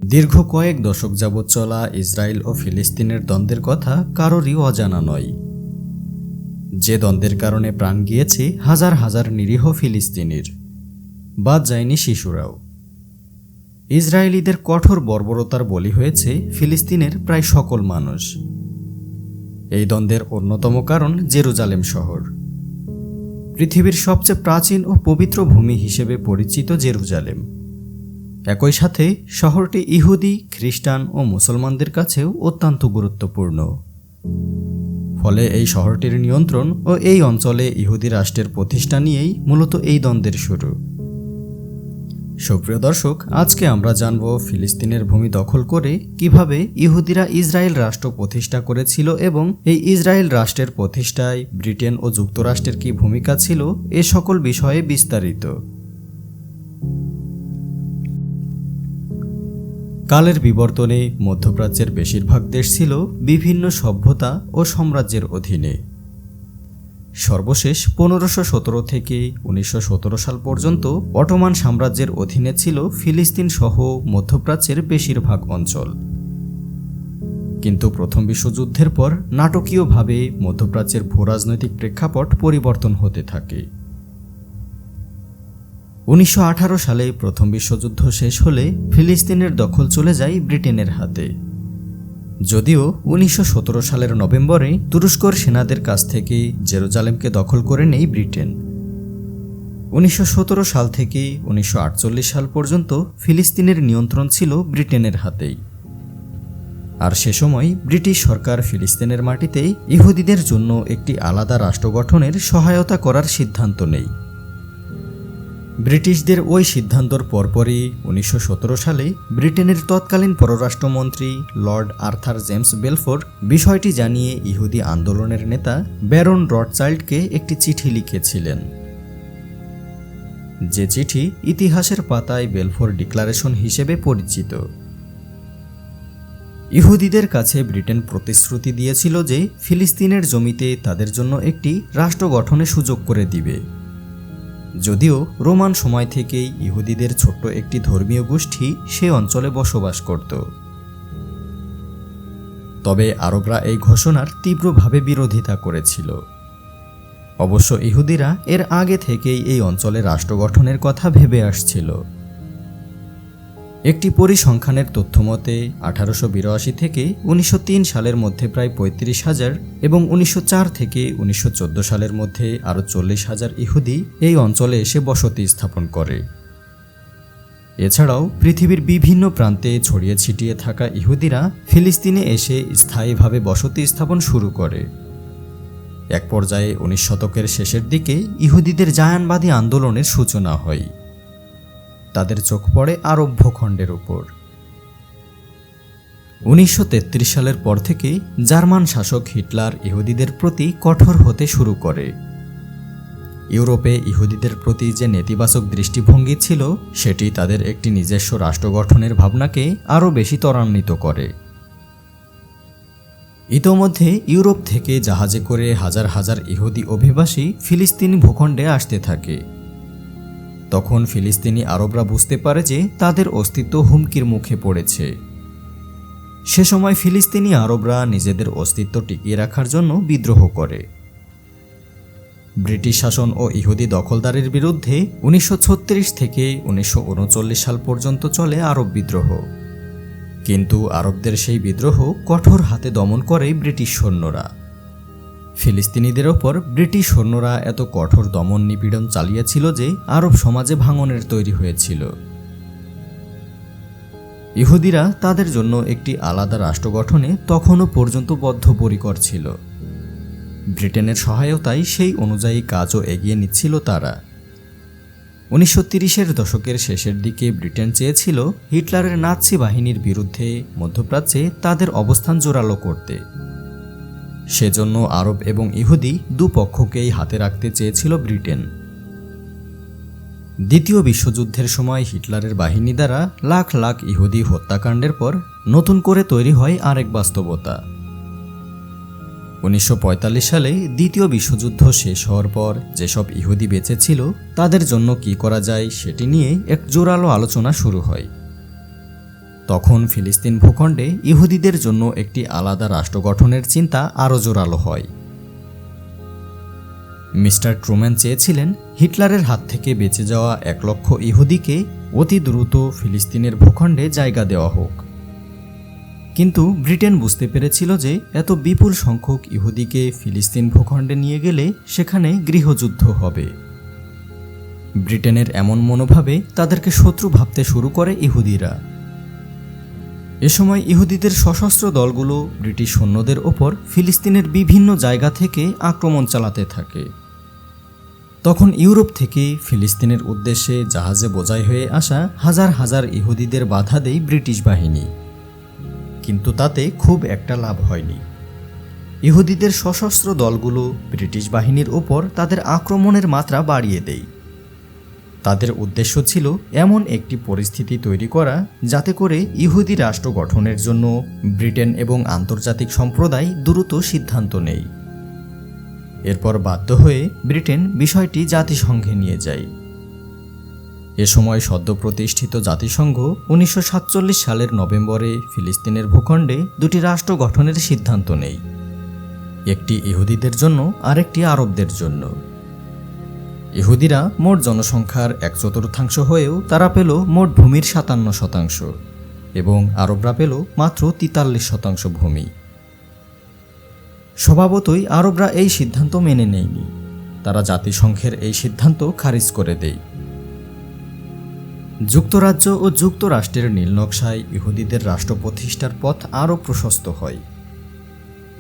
দীর্ঘ কয়েক দশক যাবৎ চলা ইসরায়েল ও ফিলিস্তিনের দ্বন্দ্বের কথা কারোরই অজানা নয়। যে দ্বন্দ্বের কারণে প্রাণ গিয়েছে হাজার হাজার নিরীহ ফিলিস্তিনির, বাদ যায়নি শিশুরাও। ইসরায়েলিদের কঠোর বর্বরতার বলি হয়েছে ফিলিস্তিনের প্রায় সকল মানুষ। এই দ্বন্দ্বের অন্যতম কারণ জেরুজালেম শহর। পৃথিবীর সবচেয়ে প্রাচীন ও পবিত্র ভূমি হিসেবে পরিচিত জেরুজালেম। একই সাথে শহরটি ইহুদি, খ্রিস্টান ও মুসলমানদের কাছেও অত্যন্ত গুরুত্বপূর্ণ। ফলে এই শহরটির নিয়ন্ত্রণ ও এই অঞ্চলে ইহুদি রাষ্ট্রের প্রতিষ্ঠা নিয়েই মূলত এই দ্বন্দ্বের শুরু। সুপ্রিয় দর্শক, আজকে আমরা জানব ফিলিস্তিনের ভূমি দখল করে কিভাবে ইহুদিরা ইসরায়েল রাষ্ট্র প্রতিষ্ঠা করেছিল এবং এই ইসরায়েল রাষ্ট্রের প্রতিষ্ঠায় ব্রিটেন ও যুক্তরাষ্ট্রের কী ভূমিকা ছিল, এ সকল বিষয়ে বিস্তারিত। কালের বিবর্তনে মধ্যপ্রাচ্যের বেশিরভাগ দেশ ছিল বিভিন্ন সভ্যতা ও সাম্রাজ্যের অধীনে। সর্বশেষ 1517 থেকে 1917 সাল পর্যন্ত অটোমান সাম্রাজ্যের অধীনে ছিল ফিলিস্তিন সহ মধ্যপ্রাচ্যের বেশিরভাগ অঞ্চল। কিন্তু প্রথম বিশ্বযুদ্ধের পর নাটকীয়ভাবে মধ্যপ্রাচ্যের ভূরাজনৈতিক প্রেক্ষাপট পরিবর্তন হতে থাকে। 1918 সালে প্রথম বিশ্বযুদ্ধ শেষ হলে ফিলিস্তিনের দখল চলে যায় ব্রিটেনের হাতে। যদিও 1917 সালের নভেম্বরে তুরস্কর সেনাদের কাছ থেকে জেরুজালেমকে দখল করে নেয় ব্রিটেন। 1917 সাল থেকে 1948 সাল পর্যন্ত ফিলিস্তিনের নিয়ন্ত্রণ ছিল ব্রিটেনের হাতেই। আর সে সময় ব্রিটিশ সরকার ফিলিস্তিনের মাটিতে ইহুদিদের জন্য একটি আলাদা রাষ্ট্র গঠনের সহায়তা করার সিদ্ধান্ত নেয়। ব্রিটিশদের ওই সিদ্ধান্তর পরপরই 1917 সালে ব্রিটেনের তৎকালীন পররাষ্ট্রমন্ত্রী লর্ড আর্থার জেমস বেলফোর বিষয়টি জানিয়ে ইহুদি আন্দোলনের নেতা ব্যারন রথচাইল্ডকে একটি চিঠি লিখেছিলেন। যে চিঠি ইতিহাসের পাতায় বেলফোর ডিক্লারেশন হিসেবে পরিচিত। ইহুদিদের কাছে ব্রিটেন প্রতিশ্রুতি দিয়েছিল যে ফিলিস্তিনের জমিতে তাদের জন্য একটি রাষ্ট্র গঠনের সুযোগ করে দিবে। যদিও রোমান সময় থেকেই ইহুদিদের ছোট্ট একটি ধর্মীয় গোষ্ঠী সে অঞ্চলে বসবাস করত। তবে আরবরা এই ঘোষণার তীব্রভাবে বিরোধিতা করেছিল। অবশ্য ইহুদিরা এর আগে থেকেই এই অঞ্চলে রাষ্ট্র গঠনের কথা ভেবে আসছিল। একটি পরিসংখ্যানের তথ্যমতে 1882 থেকে 1903 সালের মধ্যে প্রায় 35,000 এবং 1904 থেকে 1914 সালের মধ্যে আরও 40,000 ইহুদি এই অঞ্চলে এসে বসতি স্থাপন করে। এছাড়াও পৃথিবীর বিভিন্ন প্রান্তে ছড়িয়ে ছিটিয়ে থাকা ইহুদিরা ফিলিস্তিনে এসে স্থায়ীভাবে বসতি স্থাপন শুরু করে। এক পর্যায়ে 19 শতকের শেষের দিকে ইহুদিদের জায়ানবাদী আন্দোলনের সূচনা হয়। তাদের চোখ পড়ে আরব ভূখণ্ডের উপর। 1933 সালের পর থেকে জার্মান শাসক হিটলার ইহুদিদের প্রতি কঠোর হতে শুরু করে। ইউরোপে ইহুদিদের প্রতি যে নেতিবাচক দৃষ্টিভঙ্গি ছিল, সেটি তাদের একটি নিজস্ব রাষ্ট্র গঠনের ভাবনাকে আরও বেশি ত্বরান্বিত করে। ইতোমধ্যে ইউরোপ থেকে জাহাজে করে হাজার হাজার ইহুদি অভিবাসী ফিলিস্তিনি ভূখণ্ডে আসতে থাকে। তখন ফিলিস্তিনি আরবরা বুঝতে পারে যে তাদের অস্তিত্ব হুমকির মুখে পড়েছে। সে সময় ফিলিস্তিনি আরবরা নিজেদের অস্তিত্ব টিকিয়ে রাখার জন্য বিদ্রোহ করে। ব্রিটিশ শাসন ও ইহুদি দখলদারির বিরুদ্ধে 1936 থেকে 1939 সাল পর্যন্ত চলে আরব বিদ্রোহ। কিন্তু আরবদের সেই বিদ্রোহ কঠোর হাতে দমন করে ব্রিটিশ সৈন্যরা। ফিলিস্তিনিদের ওপর ব্রিটিশ সৈন্যরা এত কঠোর দমন নিপীড়ন চালিয়েছিল যে আরব সমাজে ভাঙনের তৈরি হয়েছিল। ইহুদিরা তাদের জন্য একটি আলাদা রাষ্ট্র গঠনে তখনও পর্যন্ত বদ্ধপরিকর ছিল। ব্রিটেনের সহায়তায় সেই অনুযায়ী কাজও এগিয়ে নিচ্ছিল তারা। 1930-এর দশকের শেষের দিকে ব্রিটেন চেয়েছিল হিটলারের নাৎসি বাহিনীর বিরুদ্ধে মধ্যপ্রাচ্যে তাদের অবস্থান জোরালো করতে। সেজন্য আরব এবং ইহুদি দুপক্ষকেই হাতে রাখতে চেয়েছিল ব্রিটেন। দ্বিতীয় বিশ্বযুদ্ধের সময় হিটলারের বাহিনী দ্বারা লাখ লাখ ইহুদি হত্যাকাণ্ডের পর নতুন করে তৈরি হয় আরেক বাস্তবতা। 1945 সালে দ্বিতীয় বিশ্বযুদ্ধ শেষ হওয়ার পর যেসব ইহুদি বেঁচে ছিল তাদের জন্য কি করা যায় সেটি নিয়ে এক জোরালো আলোচনা শুরু হয়। তখন ফিলিস্তিন ভূখণ্ডে ইহুদিদের জন্য একটি আলাদা রাষ্ট্র গঠনের চিন্তা আরও জোরালো হয়। মিস্টার ট্রুম্যান চেয়েছিলেন হিটলারের হাত থেকে বেঁচে যাওয়া 1 লক্ষ ইহুদিকে অতি দ্রুত ফিলিস্তিনের ভূখণ্ডে জায়গা দেওয়া হোক। কিন্তু ব্রিটেন বুঝতে পেরেছিল যে এত বিপুল সংখ্যক ইহুদিকে ফিলিস্তিন ভূখণ্ডে নিয়ে গেলে সেখানে গৃহযুদ্ধ হবে। ব্রিটেনের এমন মনোভাবে তাদেরকে শত্রু ভাবতে শুরু করে ইহুদিরা। এ সময় ইহুদিদের সশস্ত্র দলগুলো ব্রিটিশ সৈন্যদের ওপর ফিলিস্তিনের বিভিন্ন জায়গা থেকে আক্রমণ চালাতে থাকে। তখন ইউরোপ থেকে ফিলিস্তিনের উদ্দেশ্যে জাহাজে বোঝাই হয়ে আসা হাজার হাজার ইহুদিদের বাধা দেয় ব্রিটিশ বাহিনী, কিন্তু তাতে খুব একটা লাভ হয়নি। ইহুদিদের সশস্ত্র দলগুলো ব্রিটিশ বাহিনীর ওপর তাদের আক্রমণের মাত্রা বাড়িয়ে দেয়। তাদের উদ্দেশ্য ছিল এমন একটি পরিস্থিতি তৈরি করা যাতে করে ইহুদি রাষ্ট্র গঠনের জন্য ব্রিটেন এবং আন্তর্জাতিক সম্প্রদায় দ্রুত সিদ্ধান্ত নেয়। এরপর বাধ্য হয়ে ব্রিটেন বিষয়টি জাতিসংঘে নিয়ে যায়। এ সময় সদ্য প্রতিষ্ঠিত জাতিসংঘ 1947 সালের নভেম্বরে ফিলিস্তিনের ভূখণ্ডে 2টি রাষ্ট্র গঠনের সিদ্ধান্ত নেয়, একটি ইহুদিদের জন্য আরেকটি আরবদের জন্য। ইহুদিরা মোট জনসংখ্যার 1/4 হয়েও তারা পেল মোট ভূমির 57% এবং আরবরা পেল মাত্র 43% ভূমি। স্বভাবতই আরবরা এই সিদ্ধান্ত মেনে নেয়নি, তারা জাতিসংঘের এই সিদ্ধান্ত খারিজ করে দেয়। যুক্তরাজ্য ও যুক্তরাষ্ট্রের নীলনকশায় ইহুদিদের রাষ্ট্র প্রতিষ্ঠার পথ আরও প্রশস্ত হয়।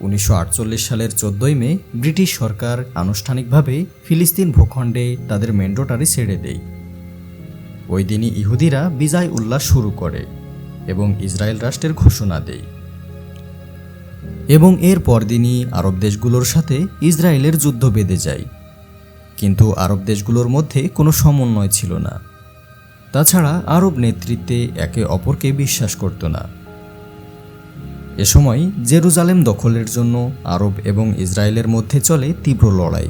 1948 সালের 14 মে ব্রিটিশ সরকার আনুষ্ঠানিকভাবে ফিলিস্তিন ভূখণ্ডে তাদের ম্যান্ডেটরি ছেড়ে দেয়। ওই দিনই ইহুদিরা বিজয় উল্লাস শুরু করে এবং ইসরায়েল রাষ্ট্রের ঘোষণা দেয়। এবং এর পরদিনই আরব দেশগুলোর সাথে ইসরায়েলের যুদ্ধ বেঁধে যায়। কিন্তু আরব দেশগুলোর মধ্যে কোনো সমন্বয় ছিল না। তাছাড়া আরব নেতৃত্বে একে অপরকে বিশ্বাস করত না। এ সময় জেরুজালেম দখলের জন্য আরব এবং ইসরায়েলের মধ্যে চলে তীব্র লড়াই।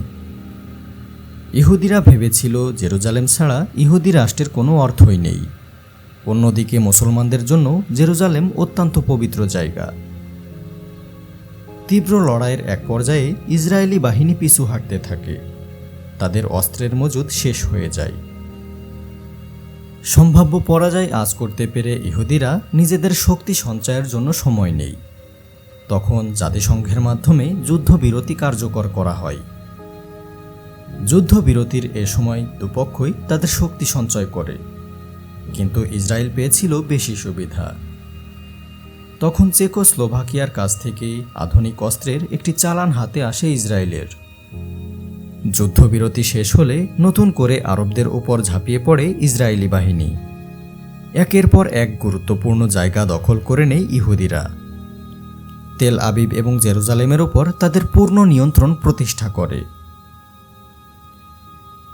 ইহুদিরা ভেবেছিল জেরুজালেম ছাড়া ইহুদি রাষ্ট্রের কোনো অর্থই নেই। অন্যদিকে মুসলমানদের জন্য জেরুজালেম অত্যন্ত পবিত্র জায়গা। তীব্র লড়াইয়ের এক পর্যায়ে ইসরায়েলি বাহিনী পিছু হাঁটতে থাকে, তাদের অস্ত্রের মজুদ শেষ হয়ে যায়। সম্ভাব্য পরাজয় আঁচ করতে পেরে ইহুদিরা নিজেদের শক্তি সঞ্চয়ের জন্য সময় নেই। তখন জাতিসংঘের মাধ্যমে যুদ্ধবিরতি কার্যকর করা হয়। যুদ্ধবিরতির এ সময় দুপক্ষই তাদের শক্তি সঞ্চয় করে, কিন্তু ইসরায়েল পেয়েছিল বেশি সুবিধা। তখন চেকোস্লোভাকিয়ার কাছ থেকে আধুনিক অস্ত্রের একটি চালান হাতে আসে ইসরায়েলের। যুদ্ধবিরতি শেষ হলে নতুন করে আরবদের উপর ঝাঁপিয়ে পড়ে ইসরায়েলি বাহিনী। একের পর এক গুরুত্বপূর্ণ জায়গা দখল করে নেয় ইহুদিরা। তেল আবিব এবং জেরুজালেমের ওপর তাদের পূর্ণ নিয়ন্ত্রণ প্রতিষ্ঠা করে।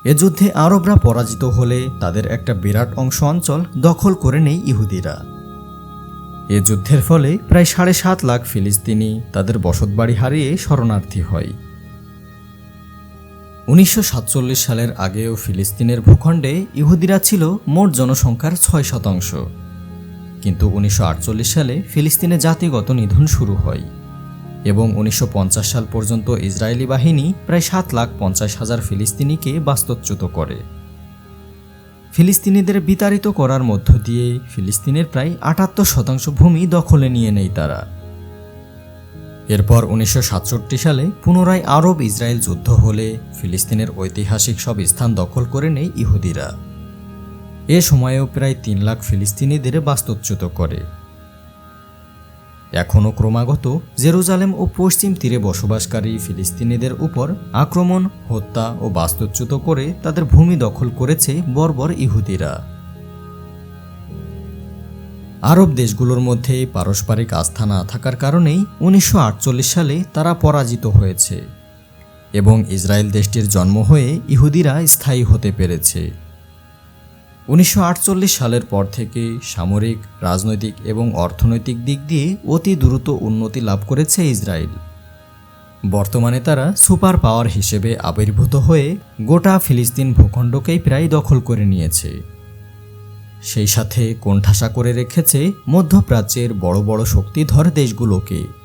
এ যুদ্ধে আরবরা পরাজিত হলে তাদের একটা বিরাট অংশ অঞ্চল দখল করে নেয় ইহুদিরা। এ যুদ্ধের ফলে প্রায় 7.5 লাখ ফিলিস্তিনি তাদের বসতবাড়ি হারিয়ে শরণার্থী হয়। 1947 সালের আগেও ফিলিস্তিনের ভূখণ্ডে ইহুদিরা ছিল মোট জনসংখ্যার 6%, কিন্তু 1948 সালে ফিলিস্তিনে জাতিগত নিধন শুরু হয় এবং 1950 সাল পর্যন্ত ইসরায়েলি বাহিনী প্রায় 7,50,000 ফিলিস্তিনিকে বাস্তুচ্যুত করে। ফিলিস্তিনিদের বিতাড়িত করার মধ্য দিয়ে ফিলিস্তিনের প্রায় 78% ভূমি দখলে নিয়ে নেয় তারা। এরপর 1967 সালে পুনরায় আরব ইসরায়েল যুদ্ধ হলে ফিলিস্তিনের ঐতিহাসিক সব স্থান দখল করে নেয় ইহুদিরা। এ সময়েও প্রায় 3 লাখ ফিলিস্তিনিদের বাস্তুচ্যুত করে। এখনও ক্রমাগত জেরুজালেম ও পশ্চিম তীরে বসবাসকারী ফিলিস্তিনিদের উপর আক্রমণ, হত্যা ও বাস্তুচ্যুত করে তাদের ভূমি দখল করেছে বর্বর ইহুদিরা। আরব দেশগুলোর মধ্যে পারস্পরিক আস্থা না থাকার কারণেই 1948 সালে তারা পরাজিত হয়েছে এবং ইসরায়েল দেশটির জন্ম হয়ে ইহুদিরা স্থায়ী হতে পেরেছে। 1948 সালের পর থেকে সামরিক, রাজনৈতিক এবং অর্থনৈতিক দিক দিয়ে অতি দ্রুত উন্নতি লাভ করেছে ইসরায়েল। বর্তমানে তারা সুপার পাওয়ার হিসেবে আবির্ভূত হয়ে গোটা ফিলিস্তিন ভূখণ্ডকেই প্রায় দখল করে নিয়েছে। সেই সাথে কোণঠাসা করে রেখেছে মধ্যপ্রাচ্যের বড় বড় শক্তিধর দেশগুলোকে।